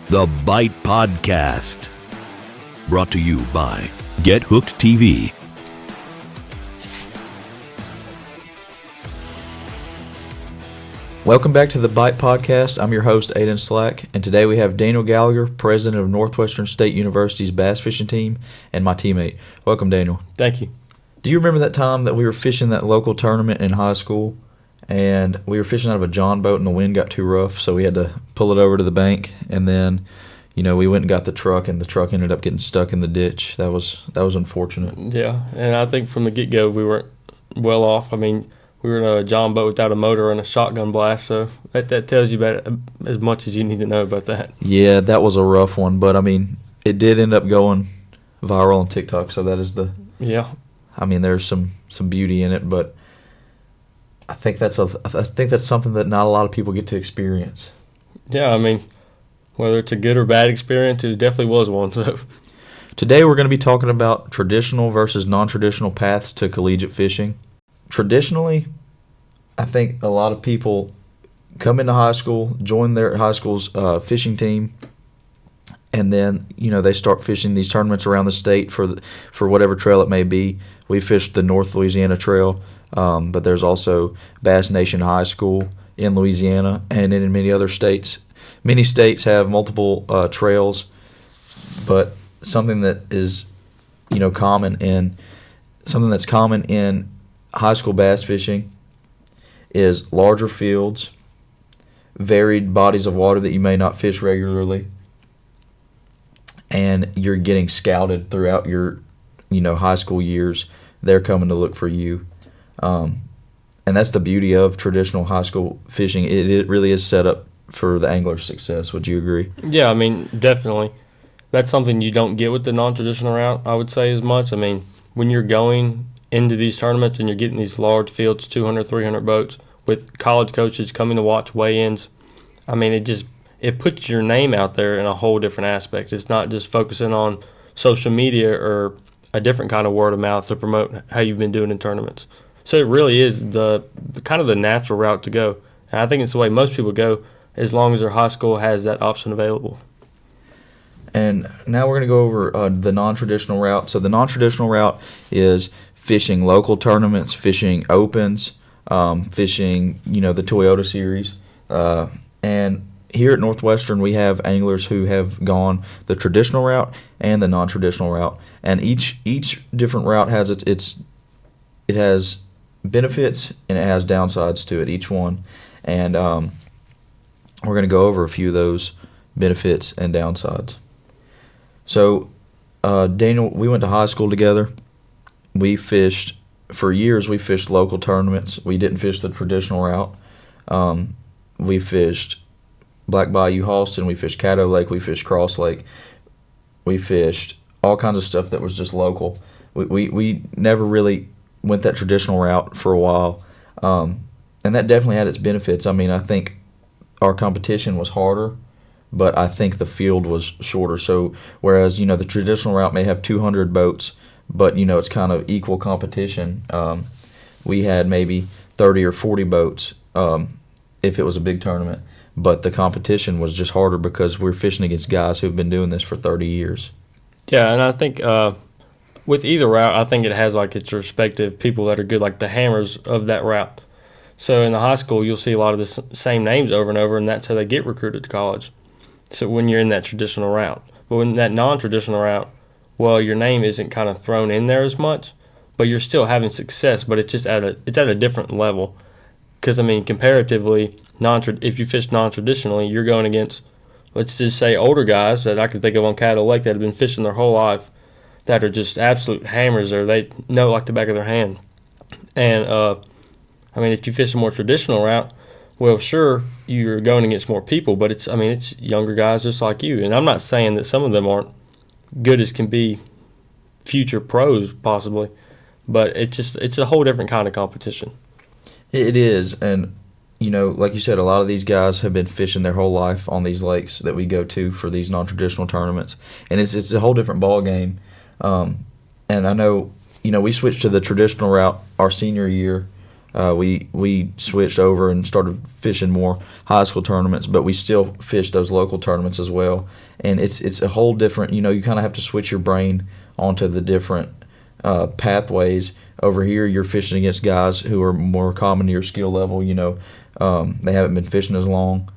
The Byte Podcast. Brought to you by Get Hooked TV. Welcome back to the Byte Podcast. I'm your host, Aiden Slack, and today we have Daniel Gallagher, president of Northwestern State University's Bass Fishing Team, and my teammate. Welcome, Daniel. Thank you. Do you remember that time that we were fishing that local tournament in high school, and we were fishing out of a john boat and the wind got too rough, so we had to pull it over to the bank, and then, we went and got the truck, and the truck ended up getting stuck in the ditch. That was unfortunate. Yeah, and I think from the get-go we weren't well off. I mean, we were in a john boat without a motor and a shotgun blast, so that tells you about as much as you need to know about that. Yeah, that was a rough one, but, it did end up going viral on TikTok, so that is the... Yeah. There's some beauty in it, but I think that's something that not a lot of people get to experience. Yeah, whether it's a good or bad experience, it definitely was one. So today we're going to be talking about traditional versus non-traditional paths to collegiate fishing. Traditionally, I think a lot of people come into high school, join their high school's fishing team, and then they start fishing these tournaments around the state for whatever trail it may be. We fished the North Louisiana Trail, but there's also Bass Nation High School in Louisiana and in many other states. Many states have multiple trails, but something that is common in high school bass fishing is larger fields, varied bodies of water that you may not fish regularly, and you're getting scouted throughout your high school years. They're coming to look for you, and that's the beauty of traditional high school fishing. It really is set up for the angler's success. Would you agree? Yeah, definitely. That's something you don't get with the non-traditional route, I would say, as much. When you're going into these tournaments and you're getting these large fields, 200, 300 boats, with college coaches coming to watch weigh-ins, it puts your name out there in a whole different aspect. It's not just focusing on social media or a different kind of word of mouth to promote how you've been doing in tournaments. So it really is the kind of the natural route to go. And I think it's the way most people go, as long as their high school has that option available. And now we're going to go over the non-traditional route. So the non-traditional route is fishing local tournaments, fishing opens, fishing, the Toyota Series. And here at Northwestern, we have anglers who have gone the traditional route and the non-traditional route. And each different route has it has benefits and it has downsides to it, each one. And we're going to go over a few of those benefits and downsides. So, Daniel, we went to high school together. For years, we fished local tournaments. We didn't fish the traditional route. We fished Black Bayou Halston, we fished Caddo Lake, we fished Cross Lake. We fished all kinds of stuff that was just local. We never really went that traditional route for a while. And that definitely had its benefits. I think our competition was harder, but I think the field was shorter. So whereas, the traditional route may have 200 boats, but, it's kind of equal competition, we had maybe 30 or 40 boats if it was a big tournament. But the competition was just harder because we're fishing against guys who've been doing this for 30 years. Yeah, and I think with either route, I think it has its respective people that are good, like the hammers of that route. So in the high school, you'll see a lot of the same names over and over, and that's how they get recruited to college. So when you're in that traditional route. But in that non-traditional route, well, your name isn't kind of thrown in there as much, but you're still having success, but it's just at a different level. Because, comparatively, if you fish non-traditionally, you're going against, let's just say, older guys that I can think of on Caddo Lake that have been fishing their whole life that are just absolute hammers there. They know like the back of their hand. And, if you fish a more traditional route, well, sure, you're going against more people, but it's younger guys just like you. And I'm not saying that some of them aren't good as can be future pros possibly, but it's a whole different kind of competition. It is, and like you said, a lot of these guys have been fishing their whole life on these lakes that we go to for these non-traditional tournaments, and it's a whole different ball game. And I know we switched to the traditional route our senior year, We switched over and started fishing more high school tournaments, but we still fish those local tournaments as well. And it's a whole different, you kind of have to switch your brain onto the different pathways. Over here, you're fishing against guys who are more common to your skill level. They haven't been fishing as long,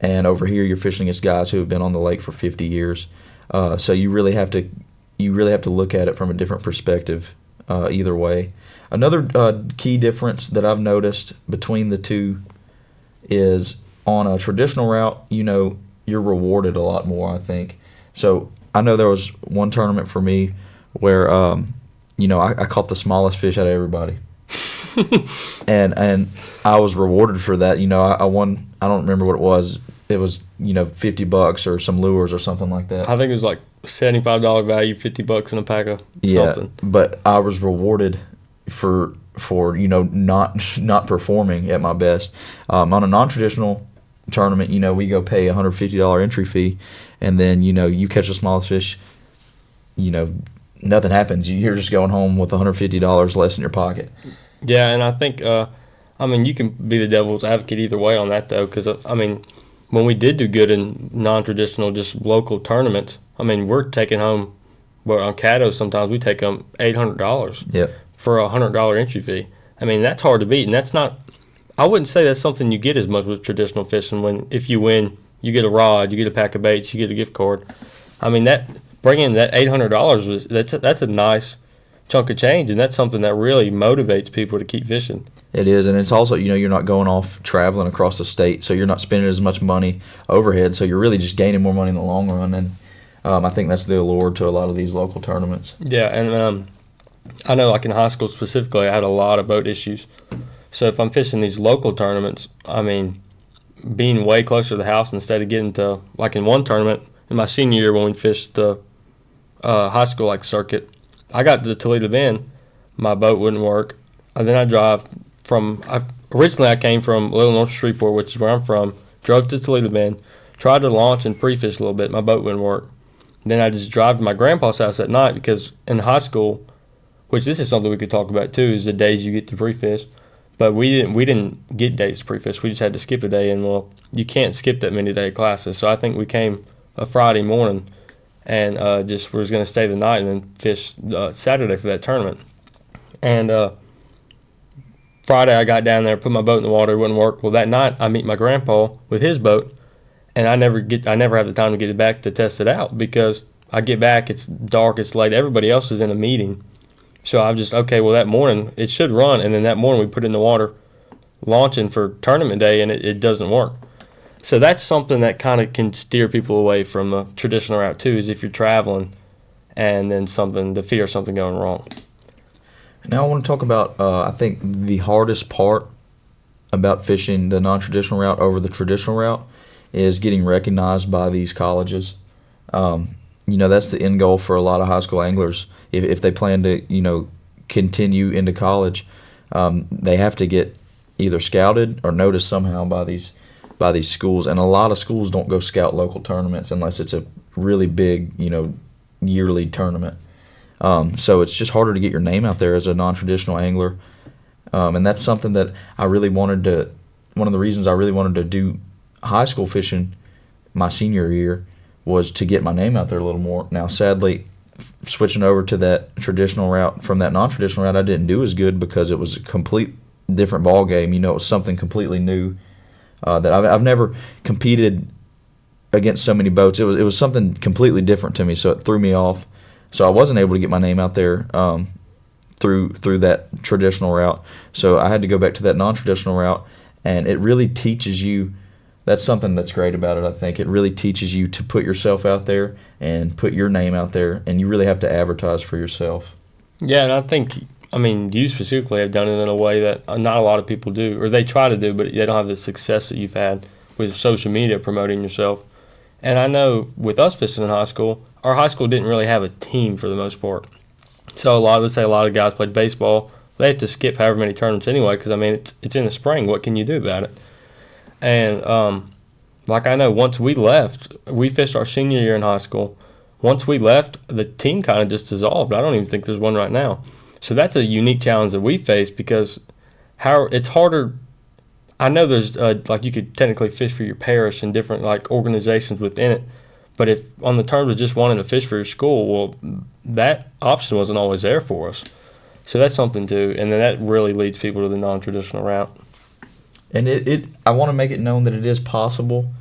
and over here, you're fishing against guys who have been on the lake for 50 years. So you really have to look at it from a different perspective. Either way, another key difference that I've noticed between the two is on a traditional route, you're rewarded a lot more, I think. So I know there was one tournament for me where, I caught the smallest fish out of everybody. and I was rewarded for that. I won, I don't remember what it was. It was, $50 or some lures or something like that. I think it was like $75 value, $50 in a pack of something. But I was rewarded for not performing at my best. On a non-traditional tournament, we go pay $150 entry fee, and then you catch the smallest fish, nothing happens. You're just going home with $150 less in your pocket. Yeah, and I think you can be the devil's advocate either way on that, though, because when we did do good in non-traditional, just local tournaments, we're taking home, on Caddo sometimes we take home $800 for a $100 entry fee. That's hard to beat, and that's not, I wouldn't say that's something you get as much with traditional fishing. If you win, you get a rod, you get a pack of baits, you get a gift card. That bringing that $800, that's a nice chunk of change, and that's something that really motivates people to keep fishing. It is, and it's also, you're not going off traveling across the state, so you're not spending as much money overhead, so you're really just gaining more money in the long run, and I think that's the allure to a lot of these local tournaments. Yeah, and I know, like in high school specifically, I had a lot of boat issues. So if I'm fishing these local tournaments, being way closer to the house instead of getting to, like in one tournament, in my senior year when we fished the high school circuit, I got to Toledo Bend, my boat wouldn't work, and then I drive originally I came from Little North Shreveport, which is where I'm from, drove to Toledo Bend, tried to launch and pre-fish a little bit, my boat wouldn't work. Then I just drive to my grandpa's house at night, because in high school, which this is something we could talk about too, is the days you get to pre-fish. But we didn't get days to pre-fish. We just had to skip a day, and you can't skip that many day classes. So I think we came a Friday morning and just was going to stay the night and then fish Saturday for that tournament. And Friday I got down there, put my boat in the water, it wouldn't work. Well, that night I meet my grandpa with his boat, and I never have the time to get it back to test it out, because I get back, it's dark, it's late, everybody else is in a meeting. So I'm just, that morning it should run, and then that morning we put it in the water launching for tournament day, and it doesn't work. So that's something that kind of can steer people away from the traditional route too, is if you're traveling and then the fear of something going wrong. Now I want to talk about, I think the hardest part about fishing the non-traditional route over the traditional route is getting recognized by these colleges. That's the end goal for a lot of high school anglers. If they plan to, continue into college, they have to get either scouted or noticed somehow by these schools. And a lot of schools don't go scout local tournaments unless it's a really big, yearly tournament. So it's just harder to get your name out there as a non-traditional angler. And that's something that I really wanted to, one of the reasons I really wanted to do high school fishing my senior year was to get my name out there a little more. Now, sadly, switching over to that traditional route from that non-traditional route, I didn't do as good because it was a complete different ball game. It was something completely new that I've never competed against so many boats. It was something completely different to me, so it threw me off. So I wasn't able to get my name out there through that traditional route. So I had to go back to that non-traditional route, and it really teaches you. That's something that's great about it, I think. It really teaches you to put yourself out there and put your name out there, and you really have to advertise for yourself. Yeah, and I think, you specifically have done it in a way that not a lot of people do, or they try to do, but they don't have the success that you've had with social media promoting yourself. And I know with us fishing in high school, our high school didn't really have a team for the most part. So let's say a lot of guys played baseball. They had to skip however many tournaments anyway, because, it's in the spring. What can you do about it? And I know once we left, we fished our senior year in high school. Once we left, the team kind of just dissolved. I don't even think there's one right now. So that's a unique challenge that we face, because how it's harder. I know there's like you could technically fish for your parish and different like organizations within it, but if on the terms of just wanting to fish for your school, well, that option wasn't always there for us. So that's something too, and then that really leads people to the non-traditional route. And I want to make it known that it is possible.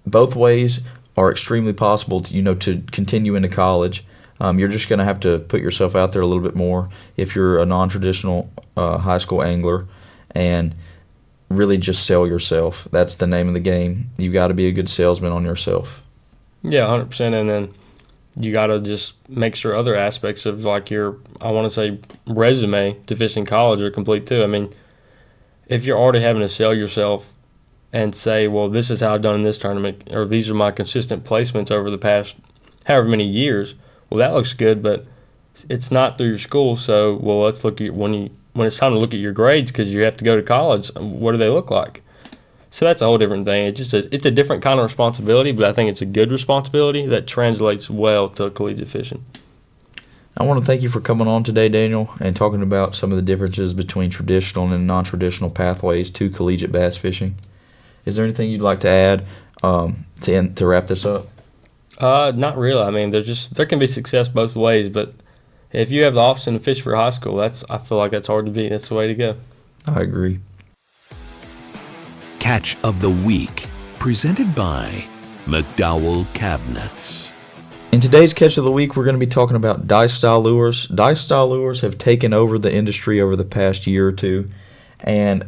Both ways are extremely possible to continue into college. You're just going to have to put yourself out there a little bit more if you're a non-traditional high school angler, and really just sell yourself. That's the name of the game. You got to be a good salesman on yourself. Yeah, 100%. And then you got to just make sure other aspects of like your, I want to say, resume to fish in college are complete too. I mean, if you're already having to sell yourself and say, well, this is how I've done in this tournament, or these are my consistent placements over the past however many years, well, that looks good, but it's not through your school. So, well, let's look at when it's time to look at your grades because you have to go to college. What do they look like? So that's a whole different thing. It's a different kind of responsibility, but I think it's a good responsibility that translates well to collegiate fishing. I want to thank you for coming on today, Daniel, and talking about some of the differences between traditional and non-traditional pathways to collegiate bass fishing. Is there anything you'd like to add to wrap this up? Not really. I mean, there can be success both ways, but if you have the option to fish for high school, I feel like that's hard to beat. That's the way to go. I agree. Catch of the Week, presented by McDowell Cabinets. In today's Catch of the Week, we're going to be talking about dice-style lures. Dice-style lures have taken over the industry over the past year or two, and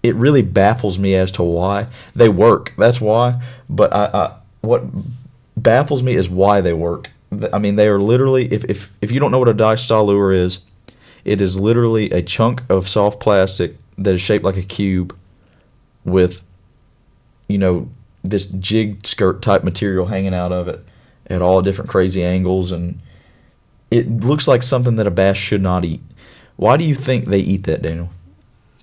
it really baffles me as to why. They work, that's why, but what baffles me is why they work. I mean, they are literally, if you don't know what a dice-style lure is, it is literally a chunk of soft plastic that is shaped like a cube with, this jig skirt type material hanging out of it at all different crazy angles, and it looks like something that a bass should not eat. Why do you think they eat that, Daniel?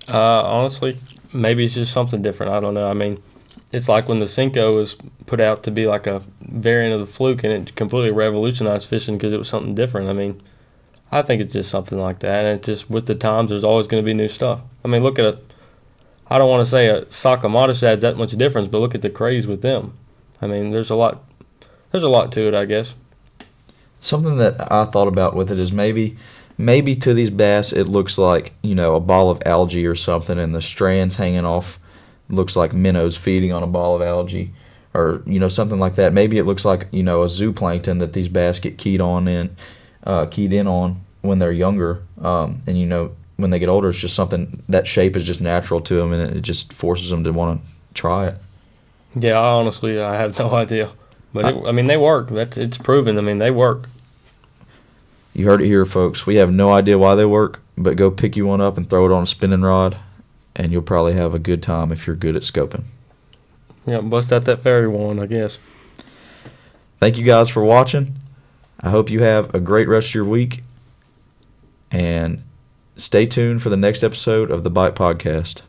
Honestly, maybe it's just something different. I don't know. I mean, it's like when the Senko was put out to be like a variant of the fluke, and it completely revolutionized fishing because it was something different. I mean, I think it's just something like that, and it just with the times, there's always going to be new stuff. I mean, look at I don't want to say a Sakamoto adds that much difference, but look at the craze with them. I mean, there's a lot to it, I guess. Something that I thought about with it is maybe to these bass it looks like, a ball of algae or something, and the strands hanging off looks like minnows feeding on a ball of algae, or, something like that. Maybe it looks like, a zooplankton that these bass get keyed in on when they're younger, and, when they get older, it's just something, that shape is just natural to them, and it just forces them to want to try it. Yeah, I have no idea. But, they work. It's proven. I mean, they work. You heard it here, folks. We have no idea why they work, but go pick you one up and throw it on a spinning rod, and you'll probably have a good time if you're good at scoping. Yeah, bust out that fairy one, I guess. Thank you guys for watching. I hope you have a great rest of your week, and stay tuned for the next episode of the Byte Podcast.